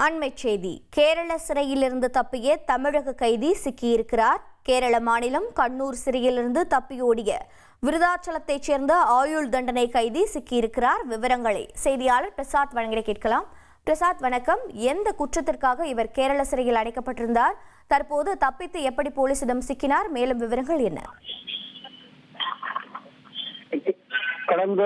அண்மைச் செய்தி. கேரள சிறையிலிருந்து தப்பிய தமிழக கைதி சிக்கியிருக்கிறார். கேரள மாநிலம் கண்ணூர் சிறையிலிருந்து தப்பியோடிய விருதாச்சலத்தைச் சேர்ந்த ஆயுள் தண்டனை கைதி சிக்கியிருக்கிறார். விவரங்களை செய்தியாளர் பிரசாத் வழங்கிட கேட்கலாம். பிரசாத், வணக்கம். எந்த குற்றத்திற்காக இவர் கேரள சிறையில் அடைக்கப்பட்டிருந்தார்? தற்போது தப்பித்து எப்படி போலீசிடம் சிக்கினார்? மேலும் விவரங்கள் என்ன? கடந்த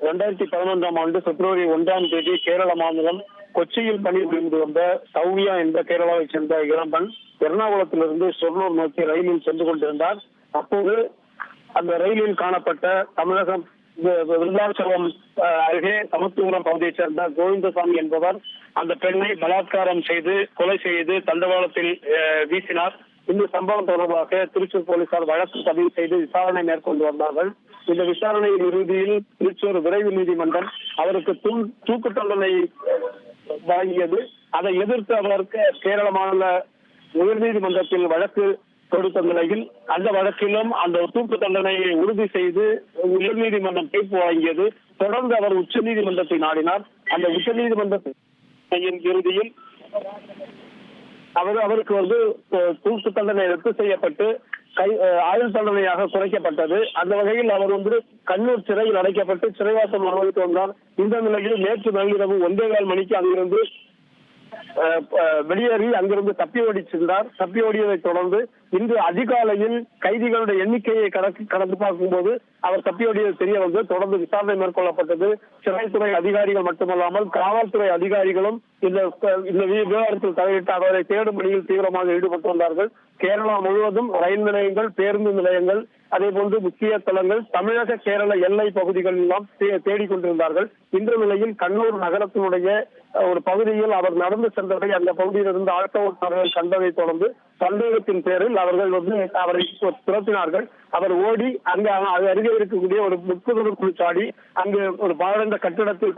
2011ஆம் ஆண்டு பிப்ரவரி 1ஆம் தேதி கேரள மாநிலம் கொச்சியில் பணிபுரிந்து வந்த சௌவியா என்ற கேரளாவை சேர்ந்த இளம்பெண் எர்ணாகுளத்திலிருந்து ஷொர்ணூர் நோக்கி ரயிலில் சென்று கொண்டிருந்தார். அப்போது அந்த ரயிலில் காணப்பட்ட தமிழகம் விருதாச்சலம் அருகே சமத்துவபுரம் பகுதியைச் சேர்ந்த கோவிந்தசாமி என்பவர் அந்த பெண்ணை பலாத்காரம் செய்து கொலை செய்து தண்டவாளத்தில் வீசினார். இந்த சம்பவம் தொடர்பாக திருச்சூர் போலீசார் வழக்கு பதிவு செய்து விசாரணை மேற்கொண்டு வந்தார்கள். இந்த விசாரணையின் இறுதியில் திருச்சூர் விரைவு நீதிமன்றம் அவருக்கு தூக்கு தண்டனை வழங்கியது. அதை எதிர்த்து அவர் கேரள மாநில உயர்நீதிமன்றத்தில் வழக்கு தொடுத்த நிலையில் அந்த வழக்கிலும் அந்த தூக்கு தண்டனையை உறுதி செய்து உயர்நீதிமன்றம் தீர்ப்பு வழங்கியது. தொடர்ந்து அவர் உச்சநீதிமன்றத்தை நாடினார். அந்த உச்சநீதிமன்றத்தின் இறுதியில் அவருக்கு தூக்கு தண்டனை ரத்து செய்யப்பட்டு ஆயுள் தண்டனையாக குறைக்கப்பட்டது. அந்த வகையில் அவர் கண்ணூர் சிறையில் அடைக்கப்பட்டு சிறைவாசம் அனுபவித்து வந்தார். இந்த நிலையில் நேற்று நள்ளிரவு 1:15 மணிக்கு அங்கிருந்து வெளியேறி அங்கிருந்து தப்பி ஓடி சென்றார். தப்பி ஓடியதை தொடர்ந்து இன்று அதிகாலையில் கைதிகளுடைய எண்ணிக்கையை கடந்து பார்க்கும்போது அவர் தப்பி ஓடியது தெரிய வந்து தொடர்ந்து விசாரணை மேற்கொள்ளப்பட்டது. சிறைத்துறை அதிகாரிகள் மட்டுமல்லாமல் காவல்துறை அதிகாரிகளும் இந்த விவகாரத்தில் தலையிட்டு அவரை தேடும் பணியில் தீவிரமாக ஈடுபட்டு வந்தார்கள். கேரளா முழுவதும் ரயில் நிலையங்கள், பேருந்து நிலையங்கள், அதே போன்று முக்கிய தலங்கள், தமிழக கேரள எல்லை பகுதிகள் எல்லாம் தேடிக்கொண்டிருந்தார்கள். இந்த நிலையில் கண்ணூர் நகரத்தினுடைய ஒரு பகுதியில் அவர் நடந்து சென்றதை அந்த பகுதியிலிருந்து ஆட்டோ ஓட்டுநர்கள் கண்டதை தொடர்ந்து சந்தேகத்தின் பேரில் அவர்கள் அவரை துரத்தினார்கள். அவர் ஓடி அங்கு அருகே இருக்கக்கூடிய ஒரு முட்புதருக்குள் சாடி அங்கு ஒரு பாழடைந்த கட்டிடத்தில்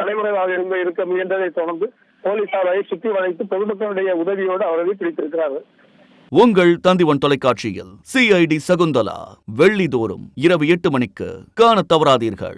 தலைமுறைவாக இருக்க முயன்றதை தொடர்ந்து போலீசார் அவரை சுற்றி வளைத்து பொதுமக்களுடைய உதவியோடு அவரை பிடித்திருக்கிறார்கள். உங்கள் தந்திவன் தொலைக்காட்சியில் CID சகுந்தலா வெள்ளிதோறும் இரவு 8 மணிக்கு காணத் தவறாதீர்கள்.